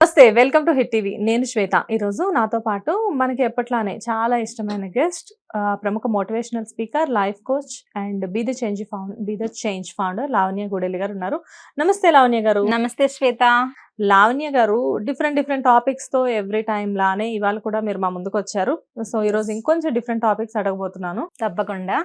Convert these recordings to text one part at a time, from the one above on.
నమస్తే. Welcome to hit TV. నేను శ్వేత. ఈరోజు నాతో పాటు మనకి ఎప్పట్లానే చాలా ఇష్టమైన గెస్ట్ ప్రముఖ motivational speaker, life coach and be the change founder Lavanya Gudelli garu ఉన్నారు. నమస్తే లావణ్య గారు. నమస్తే శ్వేత. లావణ్య గారు డిఫరెంట్ టాపిక్స్ తో ఎవ్రీ టైం లానే ఇవాళ కూడా మీరు మా ముందుకు వచ్చారు. సో ఈరోజు ఇంకొంచెం డిఫరెంట్ టాపిక్స్ అడగబోతున్నాను. తప్పకుండా.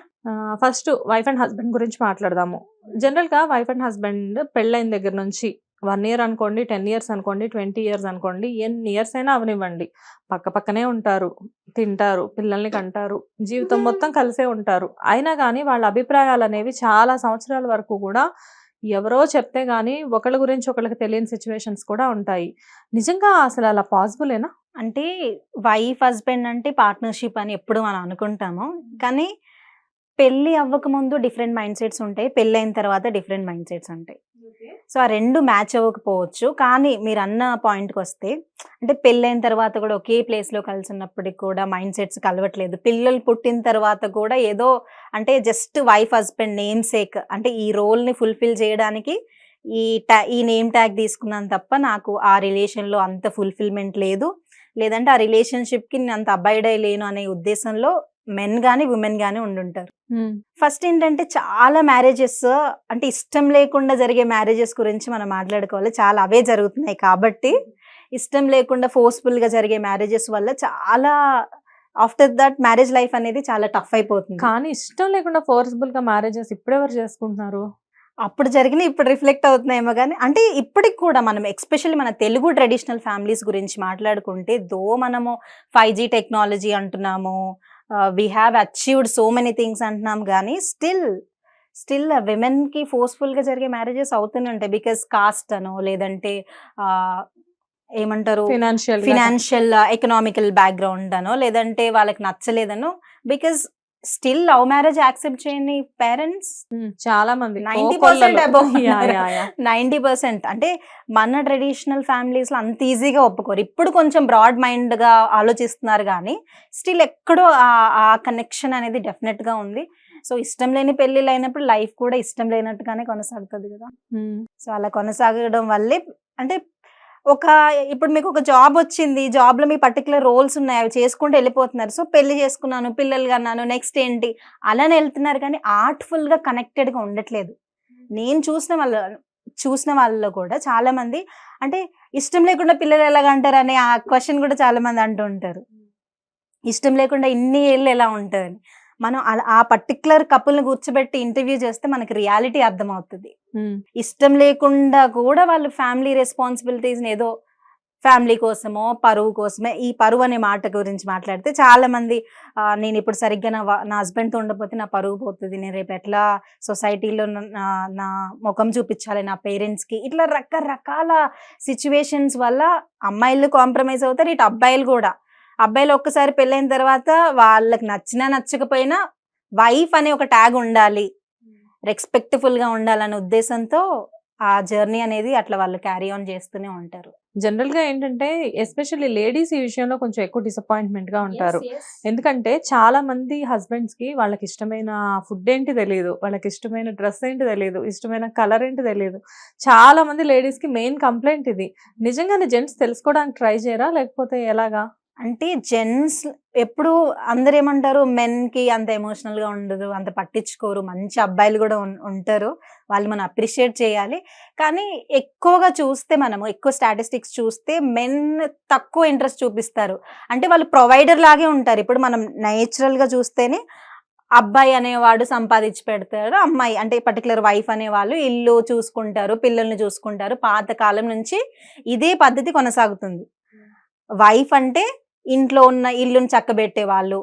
ఫస్ట్ వైఫ్ అండ్ హస్బెండ్ గురించి మాట్లాడదాము. జనరల్ గా వైఫ్ అండ్ హస్బెండ్ పెళ్ళైన దగ్గర నుంచి 1 ఇయర్ అనుకోండి, 10 ఇయర్స్ అనుకోండి, 20 ఇయర్స్ అనుకోండి, ఎన్ని ఇయర్స్ అయినా అవనివ్వండి, పక్క పక్కనే ఉంటారు, తింటారు, పిల్లల్ని కంటారు, జీవితం మొత్తం కలిసే ఉంటారు. అయినా కానీ వాళ్ళ అభిప్రాయాలు అనేవి చాలా సంవత్సరాల వరకు కూడా ఎవరో చెప్తే గానీ ఒకళ్ళ గురించి ఒకళ్ళకి తెలియని సిచ్యువేషన్స్ కూడా ఉంటాయి. నిజంగా అసలు అలా పాసిబులేనా? అంటే వైఫ్ హస్బెండ్ అంటే పార్ట్నర్షిప్ అని ఎప్పుడు మనం అనుకుంటాము. కానీ పెళ్లి అవ్వక ముందు డిఫరెంట్ మైండ్ సెట్స్ ఉంటాయి, పెళ్ళైన తర్వాత డిఫరెంట్ మైండ్ సెట్స్ ఉంటాయి. సో ఆ రెండు మ్యాచ్ అవ్వకపోవచ్చు. కానీ మీరు అన్న పాయింట్కి వస్తే, అంటే పెళ్ళైన తర్వాత కూడా ఒకే ప్లేస్లో కలిసి ఉన్నప్పటికి కూడా మైండ్ సెట్స్ కలవట్లేదు. పిల్లలు పుట్టిన తర్వాత కూడా ఏదో అంటే just wife husband name sake, అంటే ఈ రోల్ని ఫుల్ఫిల్ చేయడానికి ఈ నేమ్ ట్యాగ్ తీసుకున్నాను తప్ప నాకు ఆ రిలేషన్లో అంత ఫుల్ఫిల్మెంట్ లేదు, లేదంటే ఆ రిలేషన్షిప్కి నేను అంత అబాయిడ్ అయ్యలేను అనే ఉద్దేశంలో మెన్ గానీ ఉమెన్ గానీ ఉండుంటారు. ఫస్ట్ ఏంటంటే చాలా మ్యారేజెస్ అంటే ఇష్టం లేకుండా జరిగే మ్యారేజెస్ గురించి మనం మాట్లాడుకోవాలి. చాలా అవే జరుగుతున్నాయి కాబట్టి ఇష్టం లేకుండా ఫోర్స్ఫుల్ గా జరిగే మ్యారేజెస్ వల్ల చాలా ఆఫ్టర్ దట్ మ్యారేజ్ లైఫ్ అనేది చాలా టఫ్ అయిపోతుంది. కానీ ఇష్టం లేకుండా ఫోర్స్ఫుల్ గా మ్యారేజెస్ ఇప్పుడు ఎవరు చేసుకుంటున్నారు? అప్పుడు జరిగిన ఇప్పుడు రిఫ్లెక్ట్ అవుతున్నాయేమో కానీ, అంటే ఇప్పటికి కూడా మనం ఎస్పెషల్లీ మన తెలుగు ట్రెడిషనల్ ఫ్యామిలీస్ గురించి మాట్లాడుకుంటే, మనము 5G టెక్నాలజీ అంటున్నాము, we have achieved so many things అంటున్నాం, కానీ స్టిల్ విమెన్ కి ఫోర్స్ఫుల్ గా జరిగే మ్యారేజెస్ అవుతూనే ఉంటాయి. బికాస్ కాస్ట్ అనో, లేదంటే ఏమంటారు ఫినాన్షియల్ ఎకనామికల్ బ్యాక్గ్రౌండ్ అనో, లేదంటే వాళ్ళకి నచ్చలేదనో. Because still love marriage accept చేయని పేరెంట్స్ చాలా మంది, 90% అబౌవ్ 90%. అంటే మన ట్రెడిషనల్ ఫ్యామిలీస్ లో అంత ఈజీగా ఒప్పుకోరు. ఇప్పుడు కొంచెం బ్రాడ్ మైండ్ గా ఆలోచిస్తున్నారు, కానీ స్టిల్ ఎక్కడో ఆ కనెక్షన్ అనేది డెఫినెట్ గా ఉంది. సో ఇష్టం లేని పెళ్లిళ్ళు అయినప్పుడు లైఫ్ కూడా ఇష్టం లేనట్టుగానే కొనసాగుతుంది కదా. సో అలా కొనసాగడం వల్లే, అంటే ఇప్పుడు మీకు ఒక జాబ్ వచ్చింది, జాబ్ లో మీ పర్టికులర్ రోల్స్ ఉన్నాయి, అవి చేసుకుంటూ వెళ్ళిపోతున్నారు. సో పెళ్లి చేసుకున్నాను, పిల్లలు కన్నాను, నెక్స్ట్ ఏంటి అలానే వెళ్తున్నారు, కానీ ఆర్ట్ఫుల్ గా కనెక్టెడ్ గా ఉండట్లేదు. నేను చూసిన వాళ్ళలో కూడా చాలా మంది, అంటే ఇష్టం లేకుండా పిల్లలు ఎలాగ అంటారు అనే ఆ క్వశ్చన్ కూడా చాలా మంది అంటూ ఉంటారు. ఇష్టం లేకుండా ఇన్ని ఏళ్ళు ఎలా ఉంటారని. మనం ఆ పర్టికులర్ కపుల్ని కూర్చోబెట్టి ఇంటర్వ్యూ చేస్తే మనకి రియాలిటీ అర్థమవుతుంది. ఇష్టం లేకుండా కూడా వాళ్ళు ఫ్యామిలీ రెస్పాన్సిబిలిటీస్ ఏదో ఫ్యామిలీ కోసమో పరువు కోసమే, ఈ పరువు అనే మాట గురించి మాట్లాడితే చాలా మంది, నేను ఇప్పుడు సరిగ్గా నా హస్బెండ్తో ఉండకపోతే నా పరువు పోతుంది, నేను రేపు ఎట్లా సొసైటీలో నా ముఖం చూపించాలి నా పేరెంట్స్కి, ఇట్లా రకరకాల సిచ్యువేషన్స్ వల్ల అమ్మాయిలు కాంప్రమైజ్ అవుతారు, ఇటు అబ్బాయిలు కూడా. అబ్బాయిలు ఒక్కసారి పెళ్ళైన తర్వాత వాళ్ళకి నచ్చినా నచ్చకపోయినా వైఫ్ అనే ఒక ట్యాగ్ ఉండాలి, రెస్పెక్ట్ఫుల్ గా ఉండాలనే ఉద్దేశంతో ఆ జర్నీ అనేది అట్లా వాళ్ళు క్యారీ ఆన్ చేస్తూనే ఉంటారు. జనరల్ గా ఏంటంటే ఎస్పెషల్లీ లేడీస్ ఈ విషయంలో కొంచెం ఎక్కువ డిసప్పాయింట్మెంట్ గా ఉంటారు. ఎందుకంటే చాలా మంది హస్బెండ్స్ కి వాళ్ళకి ఇష్టమైన ఫుడ్ ఏంటి తెలియదు, వాళ్ళకి ఇష్టమైన డ్రెస్ ఏంటి తెలియదు, ఇష్టమైన కలర్ ఏంటి తెలియదు. చాలా మంది లేడీస్ కి మెయిన్ కంప్లైంట్ ఇది. నిజంగానే జెంట్స్ తెలుసుకోవడానికి ట్రై చేయరా, లేకపోతే ఎలాగా? అంటే జెంట్స్ ఎప్పుడు అందరు ఏమంటారు, మెన్ కి అంత ఎమోషనల్ గా ఉండదు, అంత పట్టించుకోరు, మంచి అబ్బాయిలు కూడా ఉంటారు, వాళ్ళు మనం అప్రిషియేట్ చేయాలి. కానీ ఎక్కువగా చూస్తే, మనము ఎక్కువ స్టాటిస్టిక్స్ చూస్తే మెన్ తక్కువ ఇంట్రెస్ట్ చూపిస్తారు. అంటే వాళ్ళు ప్రొవైడర్ లాగే ఉంటారు. ఇప్పుడు మనం నేచురల్ గా చూస్తేనే అబ్బాయి అనేవాడు సంపాదించి పెడతాడు, అమ్మాయి అంటే పర్టికులర్ వైఫ్ అనేవాళ్ళు ఇల్లు చూసుకుంటారు, పిల్లల్ని చూసుకుంటారు. పాతకాలం నుంచి ఇదే పద్ధతి కొనసాగుతుంది. వైఫ్ అంటే ఇంట్లో ఉన్న ఇల్లుని చక్కబెట్టే వాళ్ళు,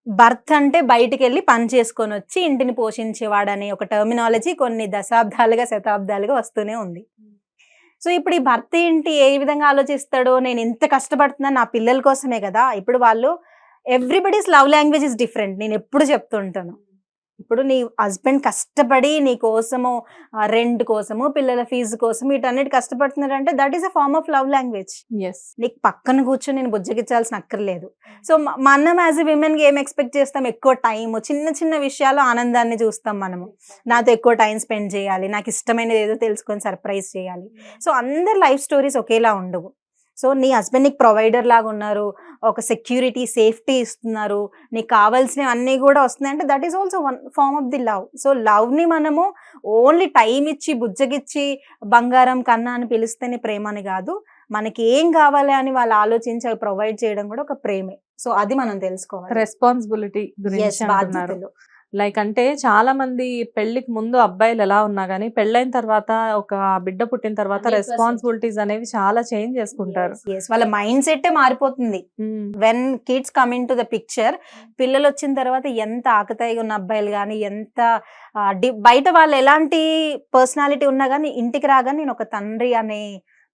భర్త అంటే బయటికి వెళ్ళి పని చేసుకొని వచ్చి ఇంటిని పోషించేవాడనే ఒక టర్మినాలజీ కొన్ని దశాబ్దాలుగా శతాబ్దాలుగా వస్తూనే ఉంది. సో ఇప్పుడు ఈ భర్త ఏంటి ఏ విధంగా ఆలోచిస్తాడో, నేను ఇంత కష్టపడుతున్నాను నా పిల్లల కోసమే కదా. ఇప్పుడు వాళ్ళు everybody's love language is different, నేను ఎప్పుడు చెప్తుంటాను. ఇప్పుడు నీ హస్బెండ్ కష్టపడి నీ కోసము రెంట్ కోసము పిల్లల ఫీజు కోసం వీటన్నిటి కష్టపడుతున్నారంటే that is a form of love language. Yes. నీకు పక్కన కూర్చొని నేను బుజ్జగించాల్సిన అక్కర్లేదు. సో మనం యాజ్ ఎ విమెన్ కి ఏం ఎక్స్పెక్ట్ చేస్తాం, ఎక్కువ టైం చిన్న చిన్న విషయాలు ఆనందాన్ని చూస్తాం మనము. నాతో ఎక్కువ టైం స్పెండ్ చేయాలి, నాకు ఇష్టమైనది ఏదో తెలుసుకొని సర్ప్రైజ్ చేయాలి. సో అందరి లైఫ్ స్టోరీస్ ఒకేలా ఉండవు. సో నీ హస్బెండ్ నీకు ప్రొవైడర్ లాగా ఉన్నారు, ఒక సెక్యూరిటీ సేఫ్టీ ఇస్తున్నారు, నీకు కావాల్సినవి అన్నీ కూడా వస్తున్నాయి అంటే that is also one form of the love. So లవ్ని మనము ఓన్లీ టైం ఇచ్చి బుజ్జగిచ్చి బంగారం కన్నా అని పిలిస్తేనే ప్రేమ అని కాదు, మనకి ఏం కావాలి అని వాళ్ళు ఆలోచించి అవి ప్రొవైడ్ చేయడం కూడా ఒక ప్రేమే. సో అది మనం తెలుసుకోవాలి. రెస్పాన్సిబిలిటీ గురించి అంటున్నారు. బాధ్యతలు. లైక్ అంటే చాలా మంది పెళ్లికి ముందు అబ్బాయిలు ఎలా ఉన్నా గానీ పెళ్ళైన తర్వాత ఒక బిడ్డ పుట్టిన తర్వాత 100% రెస్పాన్సిబిలిటీస్ అనేవి చాలా చేంజ్ చేసుకుంటారు. Yes, వాళ్ళ మైండ్ సెట్ మారిపోతుంది. When kids coming to the picture, పిల్లలు వచ్చిన తర్వాత ఎంత ఆకతాయిగా ఉన్న అబ్బాయిలు కానీ ఎంత బయట వాళ్ళు ఎలాంటి పర్సనాలిటీ ఉన్నా కానీ ఇంటికి రాగానే నేను ఒక తండ్రి అనే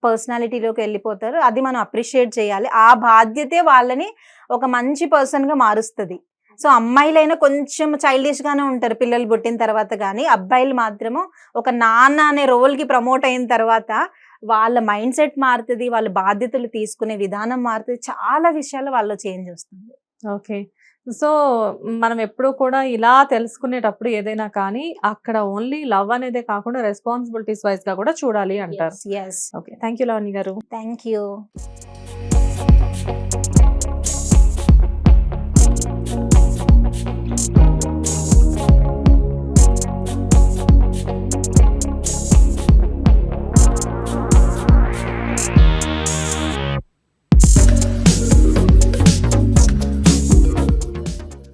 పర్సనాలిటీలోకి వెళ్ళిపోతారు. అది మనం అప్రిషియేట్ చేయాలి. ఆ బాధ్యతే వాళ్ళని ఒక మంచి పర్సన్ గా మారుస్తుంది. సో అమ్మాయిలైనా కొంచెం చైల్డిష్ గానే ఉంటారు పిల్లలు పుట్టిన తర్వాత, కానీ అబ్బాయిలు మాత్రము ఒక నాన్న అనే రోల్ కి ప్రమోట్ అయిన తర్వాత వాళ్ళ మైండ్ సెట్ మారుతుంది, వాళ్ళ బాధ్యతలు తీసుకునే విధానం మారుతుంది, చాలా విషయాలు వాళ్ళలో చేంజ్ వస్తుంది. ఓకే. సో మనం ఎప్పుడు కూడా ఇలా తెలుసుకునేటప్పుడు ఏదైనా కానీ అక్కడ ఓన్లీ లవ్ అనేదే కాకుండా రెస్పాన్సిబిలిటీస్ వైజ్ గా కూడా చూడాలి అంటారు. Yes. Okay, thank you Lavanya గారు. Thank you.